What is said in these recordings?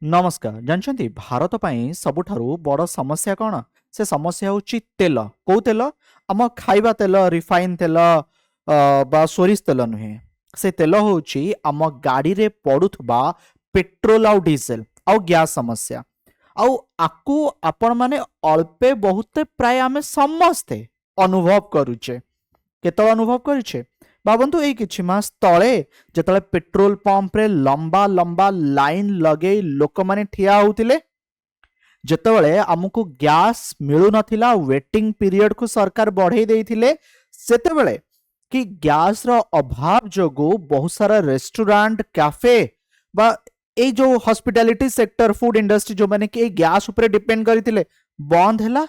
नमस्कार। जानछंती भारत ପାଇଁ ସବୁଠାରୁ ବଡ଼ ସମସ୍ୟା କ'ଣ? ସେ ସମସ୍ୟା ହେଉଛି ତେଲ। କୋଉ ତେଲ? ଆମ ଖାଇବା ତେଲ, ରିଫାଇନ୍ ତେଲ ବା ସୋରିଷ ତେଲ ନୁହେଁ। ସେ ତେଲ ହେଉଛି ଆମ ଗାଡ଼ିରେ ପଡ଼ୁଥିବା ପେଟ୍ରୋଲ ଆଉ ଡିଜେଲ ଆଉ ଗ୍ୟାସ୍ ସମସ୍ୟା। ଆଉ ଆକୁ ଆପଣମାନେ ଅଳ୍ପେ ବହୁତେ ପ୍ରାୟ ଆମେ ସମସ୍ତେ ଅନୁଭବ କରୁଛେ। କେତେବେଳେ ଅନୁଭବ କରିଛେ? ଭାବନ୍ତୁ ଏଇ କିଛି ମାସ ତଳେ ଯେତେବେଳେ ପେଟ୍ରୋଲ ପମ୍ପରେ ଲମ୍ବା ଲମ୍ବା ଲାଇନ୍ ଲଗେଇ ଲୋକମାନେ ଠିଆ ହେଉଥିଲେ, ଯେତେବେଳେ ଆମକୁ ଗ୍ୟାସ୍ ମିଳୁନଥିଲା, ୱେଟିଂ ପିରିୟଡକୁ ସରକାର ବଢ଼େଇ ଦେଇଥିଲେ, ସେତେବେଳେ କି ଗ୍ୟାସ୍ର ଅଭାବ ଯୋଗୁଁ ବହୁତ ସାରା ରେଷ୍ଟୁରାଣ୍ଟ, କ୍ୟାଫେ ବା ଏଇ ଯେଉଁ ହସ୍ପିଟାଲିଟି ସେକ୍ଟର, ଫୁଡ୍ ଇଣ୍ଡଷ୍ଟ୍ରି ଯେଉଁମାନେ କି ଏଇ ଗ୍ୟାସ୍ ଉପରେ ଡିପେଣ୍ଡ କରିଥିଲେ, ବନ୍ଦ ହେଲା।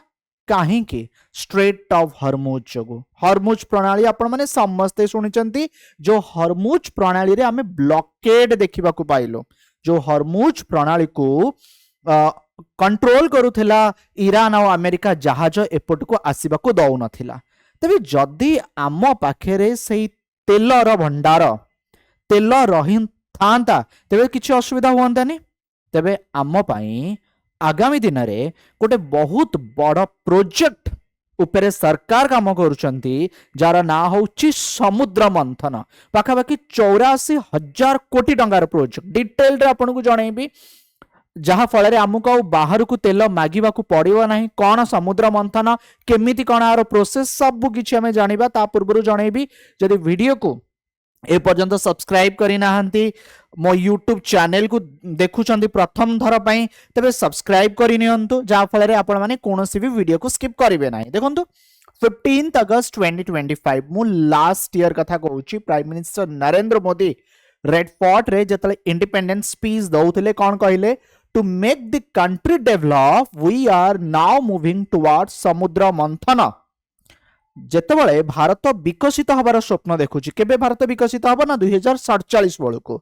କାହିଁକି? ଷ୍ଟ୍ରେଟ୍ ଅଫ୍ ହରମୁଜ ଯୋଗୁଁ। ହରମୁଜ ପ୍ରଣାଳୀ ଆପଣମାନେ ସମସ୍ତେ ଶୁଣିଛନ୍ତି। ଯେଉଁ ହରମୁଜ ପ୍ରଣାଳୀରେ ଆମେ ବ୍ଲକେଡ୍ ଦେଖିବାକୁ ପାଇଲୁ, ଯେଉଁ ହରମୁଜ ପ୍ରଣାଳୀକୁ କଣ୍ଟ୍ରୋଲ କରୁଥିଲା ଇରାନ ଆଉ ଆମେରିକା ଜାହାଜ ଏପଟକୁ ଆସିବାକୁ ଦଉନଥିଲା। ତେବେ ଯଦି ଆମ ପାଖରେ ସେଇ ତେଲର ଭଣ୍ଡାର, ତେଲ ରହିଥାନ୍ତା, ତେବେ କିଛି ଅସୁବିଧା ହୁଅନ୍ତାନି। ତେବେ ଆମ ପାଇଁ ଆଗାମୀ ଦିନରେ ଗୋଟେ ବହୁତ ବଡ଼ ପ୍ରୋଜେକ୍ଟ ଉପରେ ସରକାର କାମ କରୁଛନ୍ତି, ଯାହାର ନାଁ ହେଉଛି ସମୁଦ୍ର ମନ୍ଥନ। ପାଖାପାଖି 84,000 କୋଟି ଟଙ୍କାର ପ୍ରୋଜେକ୍ଟ। ଡିଟେଲରେ ଆପଣଙ୍କୁ ଜଣେଇବି, ଯାହା ଫଳରେ ଆମକୁ ଆଉ ବାହାରକୁ ତେଲ ମାଗିବାକୁ ପଡ଼ିବ ନାହିଁ। କ'ଣ ସମୁଦ୍ର ମନ୍ଥନ, କେମିତି କ'ଣ ଆର ପ୍ରୋସେସ୍, ସବୁ କିଛି ଆମେ ଜାଣିବା। ତା ପୂର୍ବରୁ ଜଣେଇବି, ଯଦି ଭିଡ଼ିଓକୁ एपर्यंत सब्सक्राइब करना मो यूट्यूब चैनल को देखुं प्रथम थर पर तेरे सब्सक्राइब करनी जहाँफल आपण मैंने कौन भी वीडियो को स्किप करेंगे ना। देखो 15 अगस्त 2025 मु लास्ट ईयर कथा कहूँ, prime minister Narendra Modi red fort रे जतले इंडिपेंडेंस स्पीच दौले कौन कहले, to make the country develop we are now moving towards Samudra Manthan. जेतेबेले Bharat विकसित हबार स्वप्न देखुची, केबे भारत विकसित हब ना 2047 बेलू,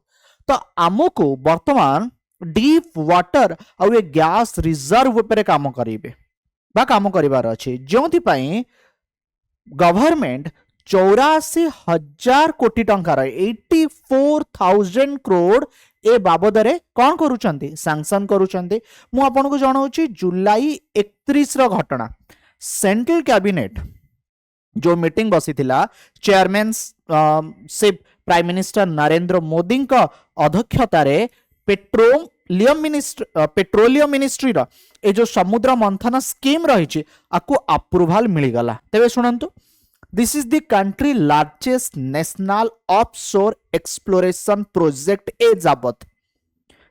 तो आमको वर्तमान डीप वाटर आउ ए गैस रिजर्व उपरे काम करेंगे बा काम करिवार अछि, जोंथि पई गवर्नमेंट 84,000 कोटी टंकार 84,000 करोड़ ए बाबदरे कौन करूचंती, सैंक्शन करूचंती। मु आपनको जणाउची जुलाई 31 रो घटना। सेंट्रल कैबिनेट जो मीटिंग बसी थिला, chairmanship prime minister Narendra Modi अध्यक्षतार पेट्रोलियम मिनिस्ट्री रो ए जो समुद्र मंथन स्कीम रही आपको अप्रूवाल मिलगला। तेरे शुणु, this is the country largest national offshore exploration project ए जाबत,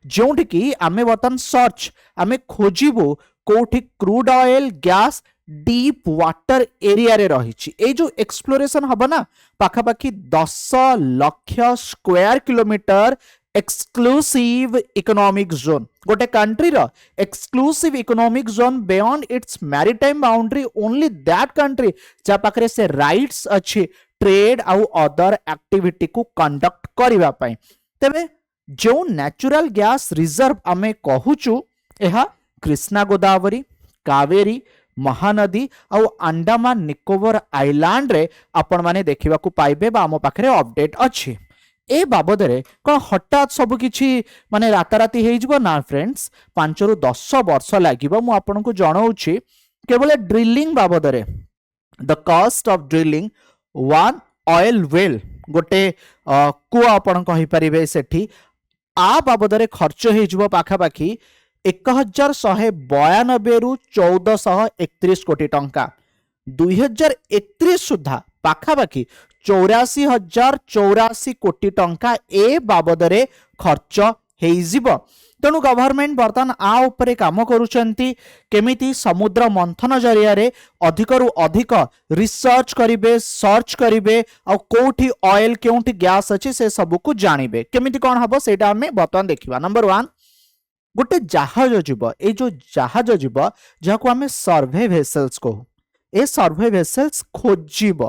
जोठिकी आमे बर्तमान सर्च आमे खोजिबू कोठी crude oil gas deep water area रे रही। ए जो एक्सप्लोरेशन हबो ना, पाखापाखी 10 lakh square kilometre exclusive economic zone, गोटे कंट्री रो exclusive economic zone beyond its maritime boundary, only that country जा पाखरे से राइट्स अच्छी ट्रेड आउ अदर एक्टिविटी को कंडक्ट करबा पई। तबे जो नेचुरल गैस रिजर्व आमे कहूचु, एहा कृष्णा गोदावरी, कावेरी, महानदी आउ अंडमान निकोबर आइलैंड रे आपण माने देखिबा को पाइबे बा आम पाखरे अपडेट अछि। ए बाबदरे कौन हठात सब किछि माने राताराती हे जिवो ना फ्रेंड्स, 5 रु 10 वर्ष लागिबो। मु आपनको जणाउछि केवल ड्रिलिंग बाबदरे, the cost of drilling one oil well, गोटे कुआ आपण कहि परिबे सेठी, आ बाबदरे खर्च हे जिवो पाखापाखी 1192 रु 1431 कोटी टंका। 2031 सुधा पाखापाखी 84,084 कोटी टंका ए बाबदरे खर्च हेइजिबो। तेणु गवर्नमेंट बर्तमान आ उपरे काम करूचंती, केमिति समुद्र मंथन जरिया रे अधिक रु अधिक रिसर्च करिवे, सर्च करिवे, आ कोठी ऑयल केउठी गैस अछि से सब को जानिबे। केमिति कोन हबो सेटा हमें बर्तमान देखिबा। नंबर 1, गोटे जहाज जीव, ए जो जहाज जीव जहाँ आम सर्वे भेसल्स कहू, ए सर्वे भेसल्स खोजिब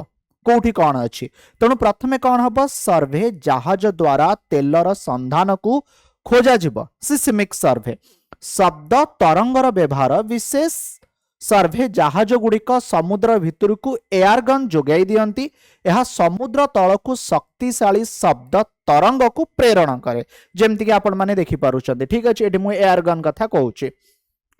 कौटी कौन अच्छी। तेणु प्रथमे कौन हम, सर्वे जहाज द्वारा तेलर संधान को खोजा जीव, सिस्मिक सर्वे। शब्द तरंगर व्यवहार विशेष सर्भे जहाज गुड़िक समुद्र भितर को एयर गन जोगाई दियंती। यह समुद्र तलकू शक्तिशाली शब्द तरंग को प्रेरण करे जेमती कि आपण माने देखि पारुछन्ते। ठीक अछि, एठी मु एयर गन कथा कहूची।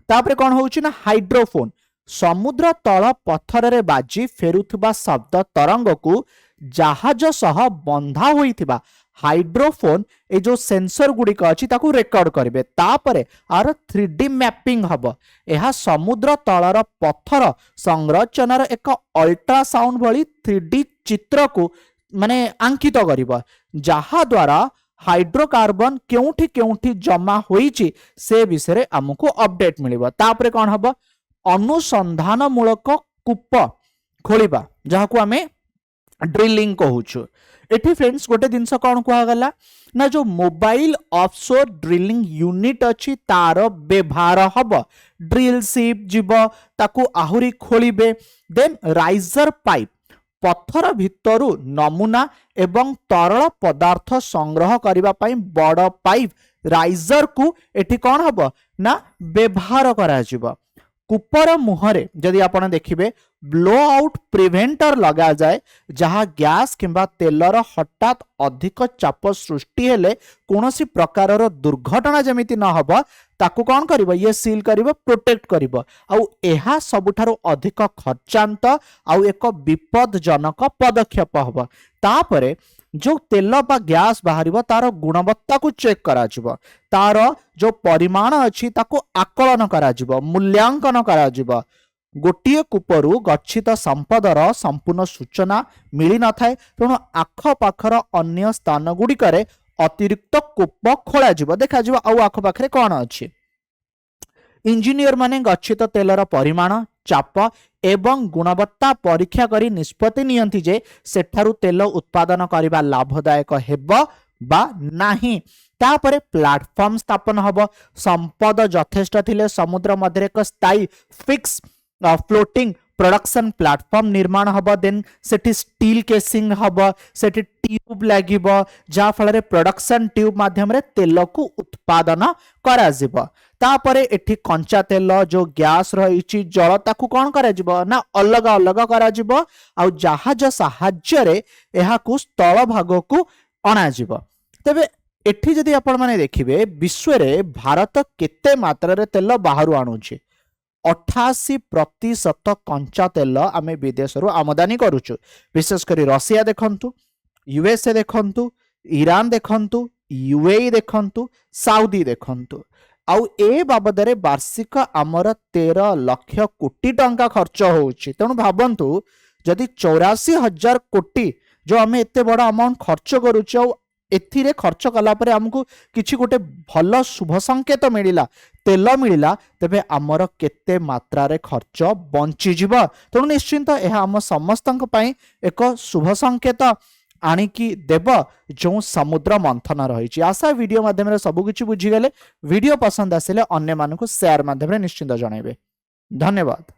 तापरे कोन होउची ना हाइड्रोफोन समुद्र तल पत्थर रे बाजी फेरुथबा शब्द तरंग को जहाज सह बंधा होइथिबा हाइड्रोफोन ए जो सेंसर गुड़िक अच्छी ताकू रेकर्ड करेंगे। तापर आर 3D मैपिंग हम यह समुद्र तलर पत्थर संरचनार एक अल्ट्रासाउंड भली 3D चित्र को माने अंकित करिबा जहा द्वारा हाइड्रोकार्बन केउठी केउठी जमा होईची से विषय हमको अपडेट मिलिबा। तापर कोन हबो अनुसंधान मूलक कूप खोलिबा जहा को हमें ड्रिलिंग कहूछु। एठी फ्रेंड्स गोटे जिनस कौन कहगला ना जो मोबाइल ऑफशोर ड्रिलिंग यूनिट अच्छी तार व्यवहार हम ड्रिल शिप जीव ताकू आहुरी खोलिबे। देन राइजर पाइप पत्थर भितरु नमूना एवं तरल पदार्थ संग्रह करबा पई बड़ पाइप राइजर को एठी कौन हम ना व्यवहार करा जिवो। कूपर मुहरे जदि आपण देखिबे ब्लो आउट प्रिवेंटर लगा जाए जहाँ गैस किंबा तेलर हठात अधिक चाप सृष्टि हेले कोनोसी प्रकारर दुर्घटना जमिति न हबो ताकू कौन करिवो ये सील करिवो प्रोटेक्ट करिवो। आउ एहा सबुठारु अधिक खर्चांत आउ एक विपदजनक पदक्षेप हबो। तापरे जो तेल बा गैस बाहर तार गुणवत्ता को चेक करा जिवो, तार जो परिमाण अच्छी ताको आकलन करा जिवो, मूल्यांकन करा जिवो। गोटिए कूपरू गच्छित संपदर संपूर्ण सूचना मिली न थाए तेणु आखपाखर अन्य स्थान गुड़िकरे अतिरिक्त कूप खोल देखा आउ आखपाखे कौन अच्छी। इंजीनियर माने गच्छित तेलर परिमाण चाप एवं गुणवत्ता परीक्षा करी निष्पत्ति नियंती जे सेठारु तेल उत्पादन करबा लाभदायक हेबो बा नाही। तापरे प्लाटफॉर्म स्थापन हबो। संपद यथेष्ट थिले समुद्र मध्य एक स्थायी फिक्स फ्लोटिंग प्रोडक्शन प्लाटफॉर्म निर्माण हबो। देन सेठी स्टील केसिंग हबो, सेठी ट्यूब लागिबो जा फल प्रोडक्शन ट्यूब माध्यम रे तेल को उत्पादन करा जिवो। तापरे एठी कंचा तेल जो गैस रही जल ताकू कौन करा जिवो ना अलग अलग करा जिवो आउ जहाज साहाय्य रे एहा को स्थल भाग को अणा जिवो। तबे एठी जदि आपण माने देखिबे विश्व रे भारत केते मात्रा रे तेल बाहरु आणुछि 88% कंचा तेल आमे विदेश आमदानी करुचु। विशेषकर रशिया देखंतु, यूएसए देखंतु, ईरान देखंतु, यूएई देखंतु, साउदी देखंतु। आउ ए बाबदरे वार्षिक आमर 13 लाख कोटी टंका खर्च होउछि। तेणु भाबंतु जदि 84,000 कोटी जो आमे एते बड़ अमाउंट खर्च करुछु एथिरे खर्च कला परे हमको किछि गोटे भल शुभ संकेत मिलिला तेल मिलिला तेबे आमर केते मात्रा रे खर्च बंची जिवो। तेणु निश्चिंत यह आम समस्तक पई एक शुभ संकेत आनिकी देव जो समुद्र मंथन रही। आशा वीडियो माध्यम रे सब किछि बुझी गले। वीडियो पसंद आसिले अन्य मानकु शेयर माध्यम रे निश्चिंत जणाइबे। धन्यवाद।